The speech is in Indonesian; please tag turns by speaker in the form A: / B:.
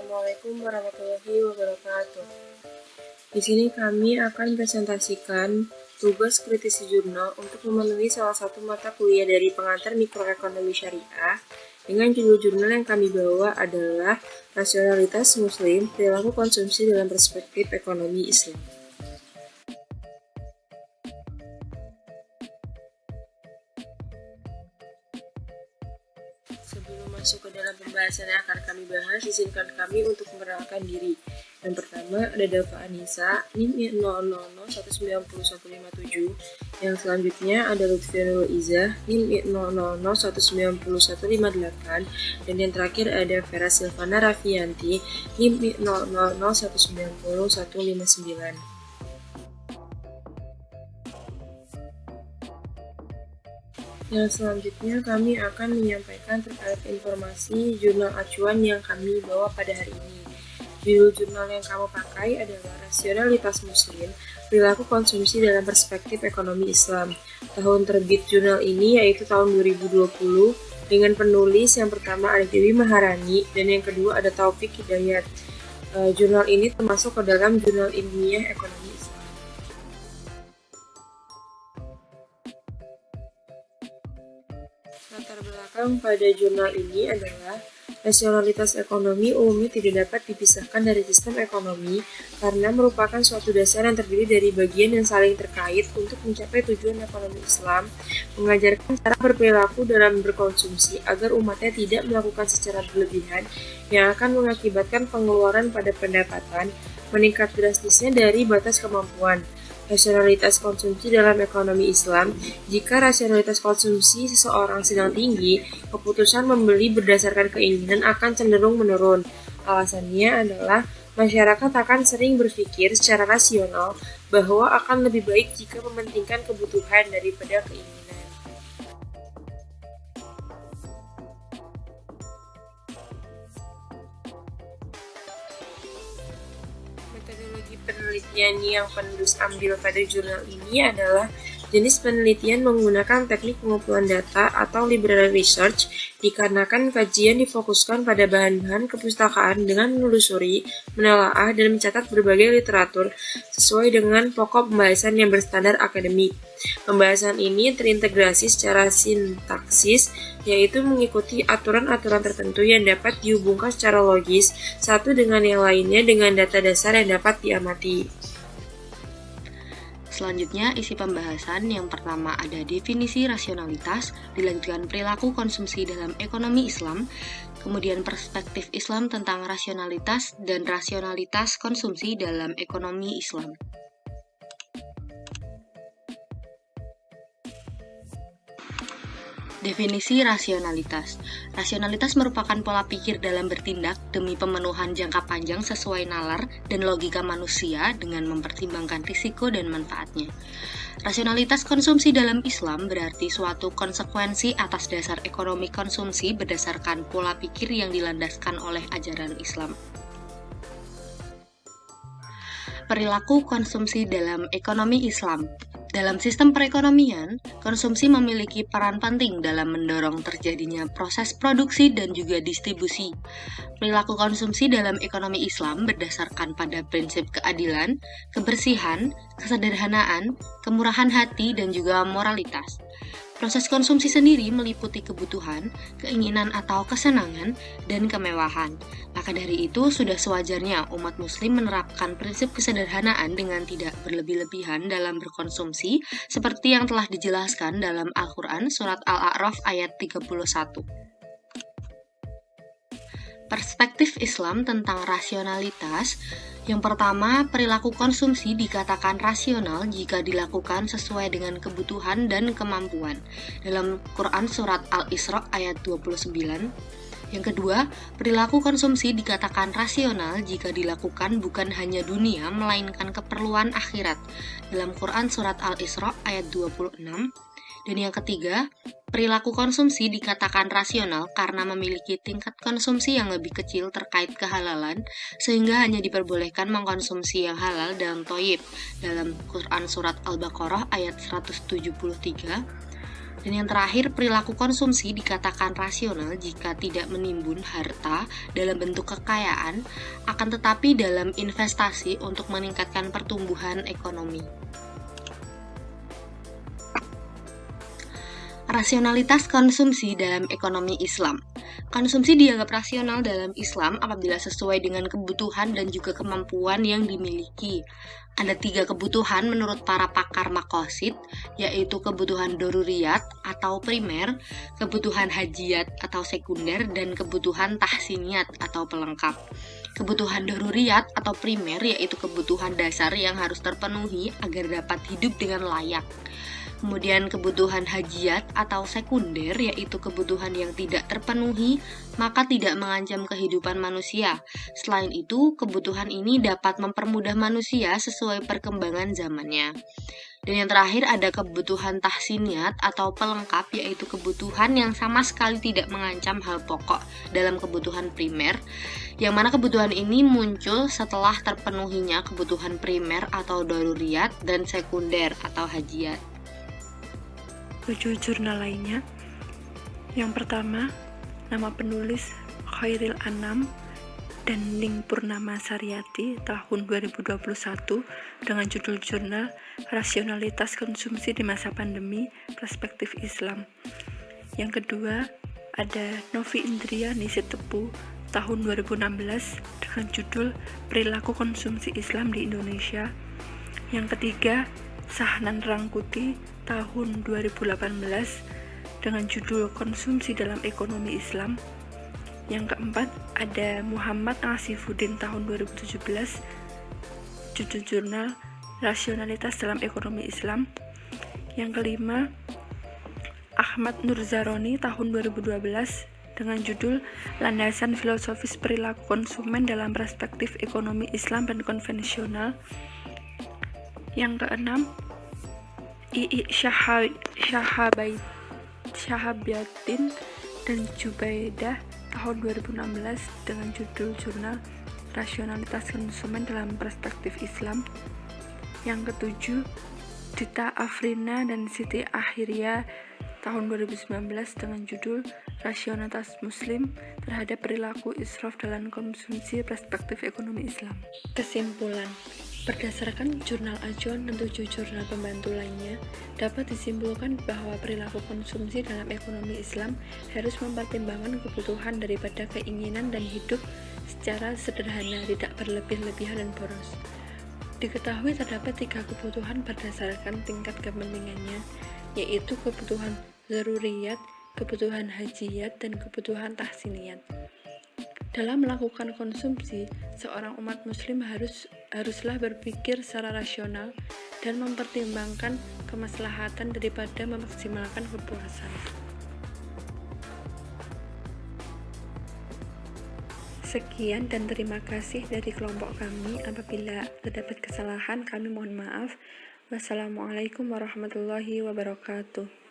A: Assalamualaikum warahmatullahi wabarakatuh. Di sini kami akan presentasikan tugas kritisi jurnal untuk memenuhi salah satu mata kuliah dari pengantar mikroekonomi syariah dengan judul jurnal yang kami bawa adalah Rasionalitas Muslim, Perilaku Konsumsi dalam Perspektif Ekonomi Islam. Sebelum masuk ke dalam pembahasan yang akan kami bahas, izinkan kami untuk memperkenalkan diri. Yang pertama ada Dafa Anissa, NIM 000190157. Yang selanjutnya ada Lutfianul Izzah, NIM 000190158. Dan yang terakhir ada Vera Silvana Raffianti, NIM 000190159. Yang selanjutnya kami akan menyampaikan terkait informasi jurnal acuan yang kami bawa pada hari ini. Judul jurnal yang kamu pakai adalah Rasionalitas Muslim, Perilaku Konsumsi dalam Perspektif Ekonomi Islam. Tahun terbit jurnal ini yaitu tahun 2020 dengan penulis yang pertama ada Dewi Maharani dan yang kedua ada Taufik Hidayat. Jurnal ini termasuk ke dalam jurnal ilmiah ekonomi Islam. Latar belakang pada jurnal ini adalah rasionalitas ekonomi umumnya tidak dapat dipisahkan dari sistem ekonomi karena merupakan suatu dasar yang terdiri dari bagian yang saling terkait untuk mencapai tujuan ekonomi Islam, mengajarkan cara berperilaku dalam berkonsumsi agar umatnya tidak melakukan secara berlebihan yang akan mengakibatkan pengeluaran pada pendapatan meningkat drastisnya dari batas kemampuan. Rasionalitas konsumsi dalam ekonomi Islam. Jika rasionalitas konsumsi seseorang sedang tinggi, keputusan membeli berdasarkan keinginan akan cenderung menurun. Alasannya adalah masyarakat akan sering berpikir secara rasional bahwa akan lebih baik jika mementingkan kebutuhan daripada keinginan. Metodologi penelitian yang penulis ambil pada jurnal ini adalah jenis penelitian menggunakan teknik pengumpulan data atau library research dikarenakan kajian difokuskan pada bahan-bahan kepustakaan dengan menelusuri, menelaah, dan mencatat berbagai literatur sesuai dengan pokok pembahasan yang berstandar akademik. Pembahasan ini terintegrasi secara sintaksis, yaitu mengikuti aturan-aturan tertentu yang dapat dihubungkan secara logis satu dengan yang lainnya dengan data dasar yang dapat diamati.
B: Selanjutnya, isi pembahasan yang pertama ada definisi rasionalitas, dilanjutkan perilaku konsumsi dalam ekonomi Islam, kemudian perspektif Islam tentang rasionalitas dan rasionalitas konsumsi dalam ekonomi Islam. Definisi rasionalitas. Rasionalitas merupakan pola pikir dalam bertindak demi pemenuhan jangka panjang sesuai nalar dan logika manusia dengan mempertimbangkan risiko dan manfaatnya. Rasionalitas konsumsi dalam Islam berarti suatu konsekuensi atas dasar ekonomi konsumsi berdasarkan pola pikir yang dilandaskan oleh ajaran Islam. Perilaku konsumsi dalam ekonomi Islam. Dalam sistem perekonomian, konsumsi memiliki peran penting dalam mendorong terjadinya proses produksi dan juga distribusi. Perilaku konsumsi dalam ekonomi Islam berdasarkan pada prinsip keadilan, kebersihan, kesederhanaan, kemurahan hati, dan juga moralitas. Proses konsumsi sendiri meliputi kebutuhan, keinginan atau kesenangan, dan kemewahan. Maka dari itu, sudah sewajarnya umat muslim menerapkan prinsip kesederhanaan dengan tidak berlebih-lebihan dalam berkonsumsi, seperti yang telah dijelaskan dalam Al-Quran Surat Al-A'raf ayat 31. Perspektif Islam tentang rasionalitas. Yang pertama, perilaku konsumsi dikatakan rasional jika dilakukan sesuai dengan kebutuhan dan kemampuan. Dalam Quran Surat Al-Isra ayat 29. Yang kedua, perilaku konsumsi dikatakan rasional jika dilakukan bukan hanya dunia, melainkan keperluan akhirat. Dalam Quran Surat Al-Isra ayat 26. Dan yang ketiga, perilaku konsumsi dikatakan rasional karena memiliki tingkat konsumsi yang lebih kecil terkait kehalalan, sehingga hanya diperbolehkan mengkonsumsi yang halal dan thayyib. Dalam Quran Surat Al-Baqarah ayat 173. Dan yang terakhir, perilaku konsumsi dikatakan rasional jika tidak menimbun harta dalam bentuk kekayaan, akan tetapi dalam investasi untuk meningkatkan pertumbuhan ekonomi. Rasionalitas konsumsi dalam ekonomi Islam. Konsumsi dianggap rasional dalam Islam apabila sesuai dengan kebutuhan dan juga kemampuan yang dimiliki. Ada 3 kebutuhan menurut para pakar maqasid, yaitu kebutuhan doruriyat atau primer, kebutuhan hajiyat atau sekunder, dan kebutuhan tahsiniyat atau pelengkap. Kebutuhan doruriyat atau primer yaitu kebutuhan dasar yang harus terpenuhi agar dapat hidup dengan layak. Kemudian kebutuhan hajiyat atau sekunder yaitu kebutuhan yang tidak terpenuhi maka tidak mengancam kehidupan manusia. Selain itu, kebutuhan ini dapat mempermudah manusia sesuai perkembangan zamannya. Dan yang terakhir ada kebutuhan tahsiniyat atau pelengkap yaitu kebutuhan yang sama sekali tidak mengancam hal pokok dalam kebutuhan primer, yang mana kebutuhan ini muncul setelah terpenuhinya kebutuhan primer atau daruriyat dan sekunder atau hajiyat.
C: 7 jurnal lainnya. Yang pertama, nama penulis Khairil Anam dan Ning Purnama Saryati tahun 2021 dengan judul jurnal Rasionalitas Konsumsi di Masa Pandemi, Perspektif Islam. Yang kedua, ada Novi Indria Nisitepu tahun 2016 dengan judul Perilaku Konsumsi Islam di Indonesia. Yang ketiga, Sahnan Rangkuti tahun 2018 dengan judul Konsumsi dalam Ekonomi Islam. Yang keempat, ada Muhammad Asifuddin tahun 2017, judul jurnal Rasionalitas dalam Ekonomi Islam. Yang kelima, Ahmad Nurzaroni tahun 2012 dengan judul Landasan Filosofis Perilaku Konsumen dalam Perspektif Ekonomi Islam dan Konvensional. Yang keenam, II Syahabiatin dan Jubaidah tahun 2016 dengan judul jurnal Rasionalitas Konsumen dalam Perspektif Islam. Yang ketujuh, Dita Afrina dan Siti Akhirya tahun 2019 dengan judul Rasionalitas Muslim terhadap Perilaku Israf dalam Konsumsi Perspektif Ekonomi Islam. Kesimpulan, berdasarkan jurnal acuan dan 7 jurnal pembantu lainnya, dapat disimpulkan bahwa perilaku konsumsi dalam ekonomi Islam harus mempertimbangkan kebutuhan daripada keinginan dan hidup secara sederhana, tidak berlebih-lebihan dan boros. Diketahui terdapat 3 kebutuhan berdasarkan tingkat kepentingannya, yaitu kebutuhan zaruriyat, kebutuhan hajiyat, dan kebutuhan tahsiniyat. Dalam melakukan konsumsi, seorang umat muslim haruslah berpikir secara rasional dan mempertimbangkan kemaslahatan daripada memaksimalkan kepuasan. Sekian dan terima kasih dari kelompok kami. Apabila terdapat kesalahan, kami mohon maaf. Wassalamualaikum warahmatullahi wabarakatuh.